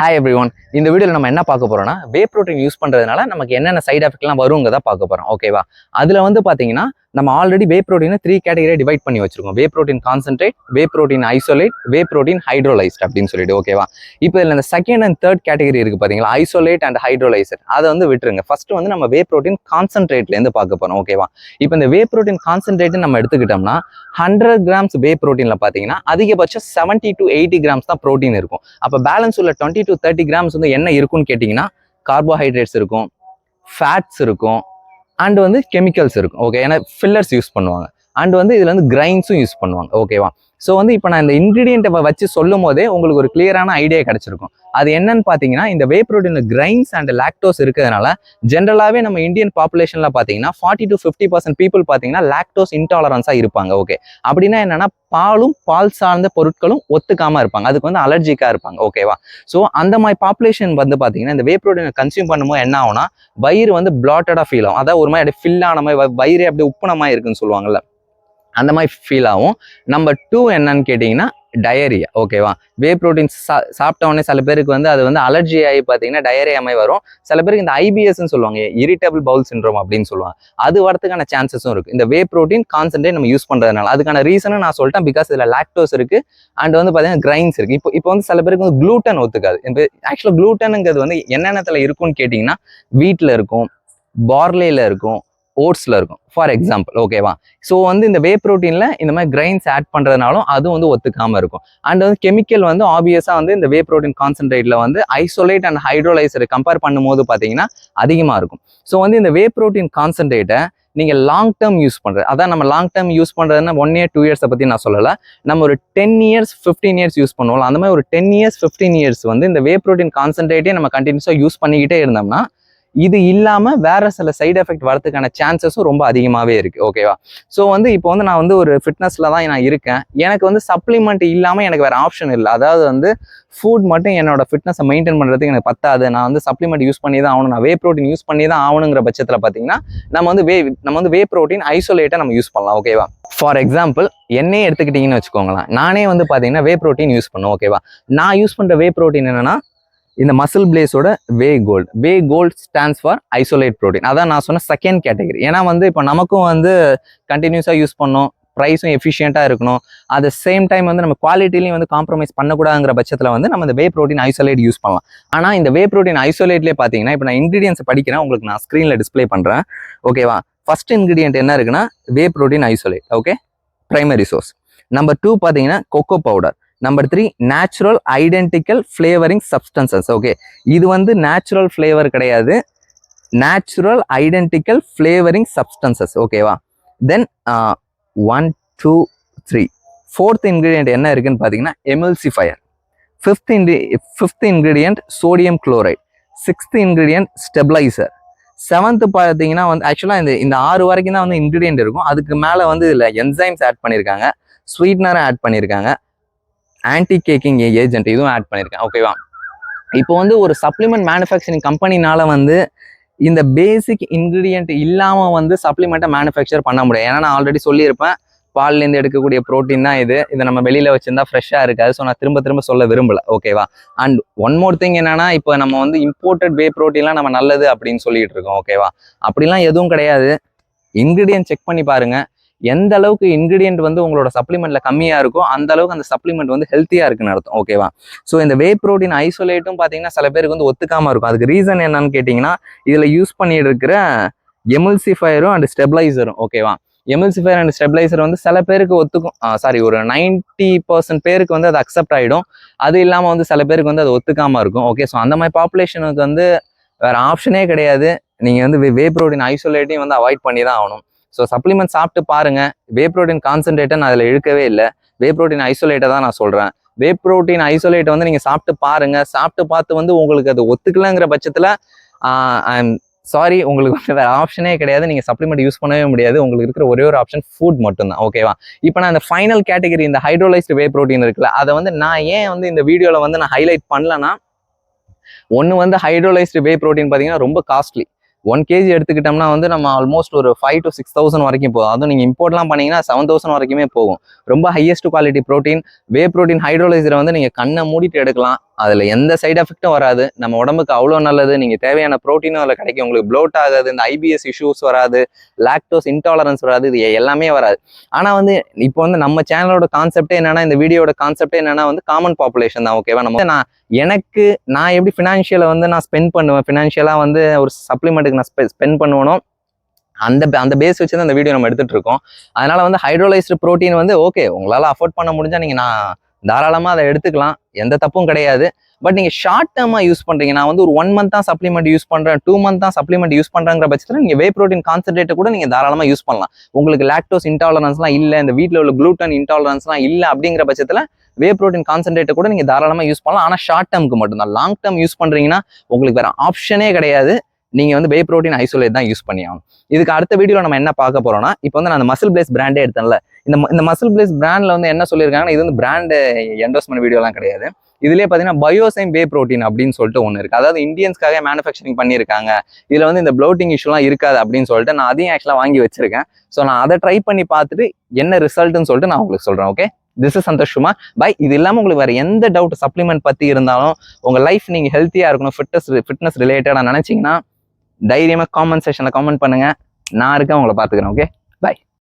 Hi every one. இந்த வீடியோவில் நம்ம என்ன பார்க்க போறோம்னா, வே ப்ரோட்டீன் யூஸ் பண்ணுறதுனால நமக்கு என்னென்ன சைட் எஃபெக்ட்லாம் வருங்கிறத பார்க்க போகிறோம். ஓகேவா? அதில் வந்து பார்த்தீங்கன்னா, நம்ம ஆல்ரெடி வே ப்ரோட்டீனை 3 கேட்டகரியாக டிவைட் பண்ணி வச்சிருக்கோம். Whey protein concentrate, whey protein isolate, whey protein hydrolysed அப்படின்னு சொல்லிட்டு. ஓகேவா? இப்போ இதில் இந்த செகண்ட் அண்ட் தேர்ட் கேட்டகரி இருக்குது பார்த்தீங்களா, ஐசோலேட் அண்ட் ஹைட்ரோலைசர். அதை வந்து விட்டுருங்க. ஃபர்ஸ்ட் வந்து நம்ம வே ப்ரோட்டீன் கான்சென்ட்ரேட்லேருந்து பார்க்க போகிறோம். ஓகேவா? இப்போ இந்த வே ப்ரோட்டீன் கான்சென்ட்ரேட் நம்ம எடுத்துக்கிட்டோம்னா 100 கிராம்ஸ் வே ப்ரோட்டீனில் பார்த்தீங்கன்னா அதிகபட்சம் 70 to 80 கிராம்ஸ் தான் ப்ரோட்டீன் இருக்கும். அப்போ பேலன்ஸ் உள்ள 20 to 30 கிராம்ஸ் வந்து என்ன இருக்குன்னு கேட்டிங்கன்னா, கார்போஹைட்ரேட்ஸ் இருக்கும், ஃபேட்ஸ் இருக்கும், அண்ட் வந்து கெமிக்கல்ஸ் இருக்கும். ஓகே, ஏன்னா ஃபில்லர்ஸ் யூஸ் பண்ணுவாங்க. அண்ட் வந்து இதில் வந்து கிரைன்ஸும் யூஸ் பண்ணுவாங்க. ஓகேவா? ஸோ வந்து இப்போ நான் இந்த இன்க்ரீடியண்ட்டை வச்சு சொல்லும் போதே உங்களுக்கு ஒரு கிளியரான ஐடியா கிடைச்சிருக்கும். அது என்னன்னு பார்த்தீங்கன்னா, இந்த வே ப்ரோட்டீனில் கிரைன்ஸ் அண்ட் லாக்டோஸ் இருக்கிறதுனால ஜென்ரலாகவே நம்ம இந்தியன் பாப்புலேஷனில் பார்த்தீங்கன்னா 40 to 50% பீப்புள் பார்த்தீங்கன்னா லாக்டோஸ் இன்டாலரன்ஸாக இருப்பாங்க. ஓகே, அப்படின்னா என்னன்னா பாலும் பால் சார்ந்த பொருட்களும் ஒத்துக்காம இருப்பாங்க. அதுக்கு வந்து அலர்ஜிக்காக இருப்பாங்க. ஓகேவா? ஸோ அந்த மாதிரி பாப்புலேஷன் வந்து பார்த்தீங்கன்னா இந்த வே ப்ரோட்டீனை கன்சியூம் பண்ணும்போது என்ன ஆகும்னா, வயிறு வந்து பிளாட்டடாக ஃபீல் ஆகும். அதாவது ஒரு மாதிரி ஃபில் ஆன மாதிரி, வயிறு அப்படியே உப்புனமாக இருக்குன்னு சொல்லுவாங்கல்ல, அந்த மாதிரி ஃபீல் ஆகும். நம்பர் 2 என்னன்னு கேட்டிங்கன்னா டயரியா. ஓகேவா? வே ப்ரோட்டீன் சாப்பிட்டவொடனே சில பேருக்கு வந்து அது வந்து அலர்ஜி ஆகி பார்த்தீங்கன்னா டயரியா மாதிரி வரும். சில பேருக்கு இந்த ஐபிஎஸ்ன்னு சொல்லுவாங்க, இரிட்டபிள் பவுல் சிண்ட்ரோம் அப்படின்னு சொல்லுவாங்க. அது வரதுக்கான சான்சஸும் இருக்குது இந்த வே ப்ரோட்டீன் கான்சென்ட்ரேட் நம்ம யூஸ் பண்ணுறதுனால. அதுக்கான ரீசனும் நான் சொல்லிட்டேன். பிகாஸ் இதில் லாக்டோஸ் இருக்குது அண்ட் வந்து பார்த்தீங்கன்னா கிரைன்ஸ் இருக்குது. இப்போ வந்து சில பேருக்கு வந்து க்ளூட்டன் ஒத்துக்காது. இப்போ ஆக்சுவலாக க்ளூட்டனுங்கிறது வந்து என்னென்னத்தில் இருக்கும்னு கேட்டிங்கன்னா, வீட்டில் இருக்கும், பார்லேயில் இருக்கும், ஓட்ஸில் இருக்கும் ஃபார் எக்ஸாம்பிள். ஓகேவா? ஸோ வந்து இந்த வே ப்ரோட்டீனில் இந்த மாதிரி கிரைன்ஸ் ஆட் பண்ணுறதுனாலும் அதுவும் வந்து ஒத்துக்காமல் இருக்கும். அண்ட் வந்து கெமிக்கல் வந்து ஆப்வியஸாக வந்து இந்த வே ப்ரோட்டீன் கான்சென்ட்ரேட்டில் வந்து ஐசோலேட் அண்ட் ஹைட்ரோலைசர் கம்பேர் பண்ணும்போது பார்த்தீங்கன்னா அதிகமாக இருக்கும். ஸோ வந்து இந்த வே ப்ரோட்டீன் கான்சென்ட்ரேட்டை நீங்கள் லாங் டேர்ம் யூஸ் பண்ணுறது, அதான் நம்ம லாங் டேர்ம் யூஸ் பண்ணுறதுன்னா 1 year 2 years பற்றி நான் சொல்லலை. நம்ம ஒரு 10 years 15 years யூஸ் பண்ணுவோம். அந்த மாதிரி ஒரு 10 years 15 years வந்து இந்த வே ப்ரோட்டீன் கான்சென்ட்ரேட்டே நம்ம கண்டினியூஸாக யூஸ் பண்ணிக்கிட்டே இருந்தோம்னா இது இல்லாம வேற சில சைடு எஃபெக்ட் வரதுக்கான சான்சஸும் ரொம்ப அதிகமாவே இருக்கு. ஓகேவா? ஸோ வந்து இப்போ வந்து நான் வந்து ஒரு ஃபிட்னஸ்ல தான் நான் இருக்கேன். எனக்கு வந்து சப்ளிமெண்ட் இல்லாம எனக்கு வேற ஆப்ஷன் இல்லை. அதாவது வந்து ஃபுட் மட்டும் என்னோட ஃபிட்னஸை மெயின்டைன் பண்றதுக்கு எனக்கு பத்தாது. நான் வந்து சப்ளிமெண்ட் யூஸ் பண்ணி தான் ஆகணும், நான் வே ப்ரோட்டீன் யூஸ் பண்ணி தான் ஆகணுங்கிற பட்சத்தில் பார்த்தீங்கன்னா நம்ம வந்து வே ப்ரோட்டீன் ஐசோலேட்டை நம்ம யூஸ் பண்ணலாம். ஓகேவா? ஃபார் எக்ஸாம்பிள் என்னையே எடுத்துக்கிட்டீங்கன்னு வச்சுக்கோங்களேன். நானே வந்து பார்த்தீங்கன்னா வே ப்ரோட்டீன் யூஸ் பண்ணுவேன். ஓகேவா? நான் யூஸ் பண்ற வே ப்ரோட்டீன் என்னன்னா இந்த மசில் பிளேஸோட whey gold stands for isolate protein. அதான் நான் சொன்ன செகண்ட் கேட்டகரி. ஏன்னா வந்து இப்போ நமக்கும் வந்து கண்டினியூஸாக யூஸ் பண்ணோம், ப்ரைஸும் எஃபிஷியண்டாக இருக்கணும், அட் த சேம் டைம் வந்து நம்ம குவாலிட்டிலையும் வந்து காம்ப்ரமைஸ் பண்ணக்கூடாதுங்கிற பட்சத்தில் வந்து நம்ம இந்த வே ப்ரோட்டீன் ஐசோலேட் யூஸ் பண்ணலாம். ஆனால் இந்த வே ப்ரோட்டீன் ஐசோலேட்லேயே பார்த்தீங்கன்னா இப்போ நான் இன்கிரீடியன்ஸ் படிக்கிறேன், உங்களுக்கு நான் ஸ்க்ரீனில் டிஸ்பிளே பண்ணுறேன். ஓகேவா? ஃபர்ஸ்ட் இன்கிரீடியன்ட் என்ன இருக்குன்னா வே protein isolate. Okay, primary source. Number 2 பார்த்தீங்கன்னா cocoa powder. Number 3 natural identical flavouring substances. Okay, இது வந்து நேச்சுரல் ஃப்ளேவர் கிடையாது, நேச்சுரல் ஐடென்டிக்கல் ஃப்ளேவரிங் சப்ஸ்டன்சஸ். ஓகேவா? தென் 1 2 3 4th இன்கிரீடியன்ட் என்ன இருக்குன்னு பார்த்தீங்கன்னா emulsifier. Fifth ingredient sodium chloride. 6th ingredient stabiliser. 7th பார்த்தீங்கன்னா வந்து ஆக்சுவலாக இந்த 6 வரைக்கும் தான் வந்து இன்கிரீடியன்ட் இருக்கும். அதுக்கு மேலே வந்து இதில் என்சைம்ஸ் ஆட் பண்ணியிருக்காங்க, ஸ்வீட்னரை ஆட் பண்ணியிருக்காங்க, ஆன்டி கேக்கிங் ஏஜென்ட் இதுவும் ஆட் பண்ணியிருக்கேன். ஓகேவா? இப்போ வந்து ஒரு சப்ளிமெண்ட் மேனுஃபேக்சரிங் கம்பெனினால வந்து இந்த பேசிக் இன்கிரீடியன்ட் இல்லாமல் வந்து சப்ளிமெண்ட்டை மேனுஃபேக்சர் பண்ண முடியாது. ஏன்னா நான் ஆல்ரெடி சொல்லியிருப்பேன், பால்லேருந்து எடுக்கக்கூடிய ப்ரோட்டீன் தான் இது, இதை நம்ம வெளியில் வச்சிருந்தா ஃப்ரெஷ்ஷாக இருக்காது. ஸோ நான் திரும்ப சொல்ல விரும்பலை. ஓகேவா? அண்ட் ஒன் மோர் திங் என்னன்னா, இப்போ நம்ம வந்து இம்போர்ட்டட் வே ப்ரோட்டீன்லாம் நம்ம நல்லது அப்படின்னு சொல்லிட்டு இருக்கோம். ஓகேவா? அப்படிலாம் எதுவும் கிடையாது. இன்கிரீடியன்ட் செக் பண்ணி பாருங்க. எந்த அளவுக்கு இன்கிரீடியன்ட் வந்து உங்களோட சப்ளிமெண்ட்ல கம்மியா இருக்கோ அந்த அளவுக்கு அந்த சப்ளிமெண்ட் வந்து ஹெல்த்தியா இருக்குன்னு அர்த்தம். ஓகேவா? ஸோ இந்த வே ப்ரோட்டீன் ஐசோலேட்டும் பார்த்தீங்கன்னா சில பேருக்கு வந்து ஒத்துக்காம இருக்கும். அதுக்கு ரீசன் என்னன்னு கேட்டிங்கன்னா, இதுல யூஸ் பண்ணிட்டு இருக்கிற எமல்சிஃபயரும் அண்ட் ஸ்டெபிளைசரும். ஓகேவா? எமல்சிஃபயர் அண்ட் ஸ்டெபிளைசர் வந்து சில பேருக்கு ஒத்துக்கும், ஒரு 90% பேருக்கு வந்து அது அக்செப்ட் ஆகிடும். அது இல்லாமல் வந்து சில பேருக்கு வந்து அது ஒத்துக்காம இருக்கும். ஓகே, ஸோ அந்த மாதிரி பாப்புலேஷனுக்கு வந்து வேற ஆப்ஷனே கிடையாது. நீங்கள் வந்து வே ப்ரோட்டீன் ஐசோலேட்டையும் வந்து அவாய்ட் பண்ணி தான் ஆகணும். ஸோ சப்ளிமெண்ட் சாப்பிட்டு பாருங்க. வே ப்ரோட்டீன் கான்சென்ட்ரேட்டை நான் அதில் இழுக்கவே இல்லை, வே ப்ரோட்டீன் ஐசோலேட்டை தான் நான் சொல்கிறேன். வே ப்ரோட்டீன் ஐசோலேட்டை வந்து நீங்கள் சாப்பிட்டு பாருங்க. சாப்பிட்டு பார்த்து வந்து உங்களுக்கு அது ஒத்துக்கலைங்கிற பட்சத்தில் ஐம் சாரி, உங்களுக்கு வந்து வேறு ஆப்ஷனே கிடையாது. நீங்கள் சப்ளிமெண்ட் யூஸ் பண்ணவே முடியாது. உங்களுக்கு இருக்கிற ஒரே ஒரு ஆப்ஷன் ஃபுட் மட்டும்தான். ஓகேவா? இப்போ நான் இந்த ஃபைனல் கேட்டகரி இந்த ஹைட்ரோலைஸ்டு வே ப்ரோட்டீன் இருக்குல்ல, அதை வந்து நான் ஏன் வந்து இந்த வீடியோவில் வந்து நான் ஹைலைட் பண்ணலன்னா, ஒன்று வந்து ஹைட்ரோலைஸ்டு வே ப்ரோட்டீன் பார்த்தீங்கன்னா ரொம்ப காஸ்ட்லி. 1 kg எடுத்துக்கிட்டோம்னா வந்து நம்ம ஆல்மோஸ்ட் ஒரு 5 to 6,000 வரைக்கும் போகும். அதுவும் நீங்கள் இம்போர்ட்லாம் பண்ணீங்கன்னா 7,000 வரைக்குமே போகும். ரொம்ப highest quality protein. Whey protein ஹைட்ரோலைசரை வந்து நீங்கள் கண்ணை மூடிட்டு எடுக்கலாம். அதில் எந்த சைடு எஃபெக்ட்டும் வராது, நம்ம உடம்புக்கு அவ்வளோ நல்லது. நீங்கள் தேவையான ப்ரோட்டீனும் அதில் கிடைக்கும், உங்களுக்கு ப்ளோட் ஆகாது, இந்த ஐபிஎஸ் இஷ்யூஸ் வராது, லாக்டோஸ் இன்டாலரன்ஸ் வராது, இது எல்லாமே வராது. ஆனால் வந்து இப்போ வந்து நம்ம சேனலோட கான்செப்டே என்னன்னா, இந்த வீடியோட கான்செப்டே என்னன்னா வந்து காமன் பாப்புலேஷன் தான். ஓகேவா? நம்ம நான் எப்படி ஃபினான்ஷியலை வந்து நான் ஸ்பெண்ட் பண்ணுவேன், ஃபினான்ஷியலாக வந்து ஒரு சப்ளிமெண்ட்டுக்கு நான் ஸ்பெண்ட் பண்ணுவேனோ அந்த பேஸ் வச்சு தான் அந்த வீடியோ நம்ம எடுத்துட்டு இருக்கோம். அதனால வந்து ஹைட்ரோலைஸ்டு ப்ரோட்டீன் வந்து ஓகே, உங்களால் அஃபோர்ட் பண்ண முடிஞ்சா நான் தாராளமாக அதை எடுத்துக்கலாம், எந்த தப்பும் கிடையாது. பட் நீங்கள் ஷார்ட் டேர்மாக யூஸ் பண்ணுறீங்க, நான் வந்து ஒரு 1 month தான் சப்ளிமெண்ட் யூஸ் பண்ணுறேன், 2 month தான் சப்ளிமெண்ட் யூஸ் பண்ணுறங்கிற பட்சத்தில் நீங்கள் வே ப்ரோட்டீன் கான்சன்ட்ரேட்டை கூட நீங்கள் தாராளமாக யூஸ் பண்ணலாம். உங்களுக்கு லாக்டோஸ் இன்டாலரன்ஸ்லாம் இல்லை, இந்த வீட்டில் உள்ள குளூட்டன் இன்டாலரன்ஸ்லாம் இல்லை அப்படிங்கிற பட்சத்தில் வே ப்ரோட்டீன் கான்சன்ட்ரேட்டை கூட நீங்கள் தாராளமாக யூஸ் பண்ணலாம். ஆனால் ஷார்ட் டேர்முக்கு மட்டும்தான். லாங் டேர்ம் யூஸ் பண்ணுறீங்கன்னா உங்களுக்கு வேறு ஆப்ஷனே கிடையாது, நீங்கள் வந்து வே ப்ரோட்டீன் ஐசோலேட் தான் யூஸ் பண்ணி ஆகணும். இதுக்கு அடுத்த வீடியோவில் நம்ம என்ன பார்க்க போறோம்னா, இப்போ வந்து நான் மசில் பிளேஸ் பிராண்டே எடுத்தேன்ல, இந்த மசில் பிளேஸ் பிராண்ட்ல வந்து என்ன சொல்லியிருக்காங்கன்னா, இது வந்து பிராண்டு என்டோஸ்மெண்ட் வீடியோலாம் கிடையாது. இதுலேயே பார்த்தீங்கன்னா பயோசைம் வே ப்ரோட்டீன் அப்படின்னு சொல்லிட்டு ஒன்று இருக்குது. அதாவது இந்தியன்ஸ்க்காக மேனுஃபேக்சரிங் பண்ணியிருக்காங்க. இதில் வந்து இந்த ப்ளோட்டிங் இஷ்யூலாம் இருக்காது அப்படின்னு சொல்லிட்டு நான் அதையும் ஆக்சுவலாக வாங்கி வச்சிருக்கேன். ஸோ நான் அதை ட்ரை பண்ணி பார்த்துட்டு என்ன ரிசல்ட்னு சொல்லிட்டு நான் உங்களுக்கு சொல்கிறேன். Okay, this is Santhosh Kumar. Bye. இது இல்லாமல் உங்களுக்கு வேறு எந்த டவுட் சப்ளிமெண்ட் பற்றி இருந்தாலும், உங்கள் லைஃப் நீங்கள் ஹெல்த்தியாக இருக்கணும், ஃபிட்னஸ் ரிலேட்டடாக நினச்சிங்கன்னா தைரியமாக காமெண்ட் செக்ஷனில் காமெண்ட் பண்ணுங்கள். நான் இருக்கேன், உங்களை பார்த்துக்கிறேன். Okay, by.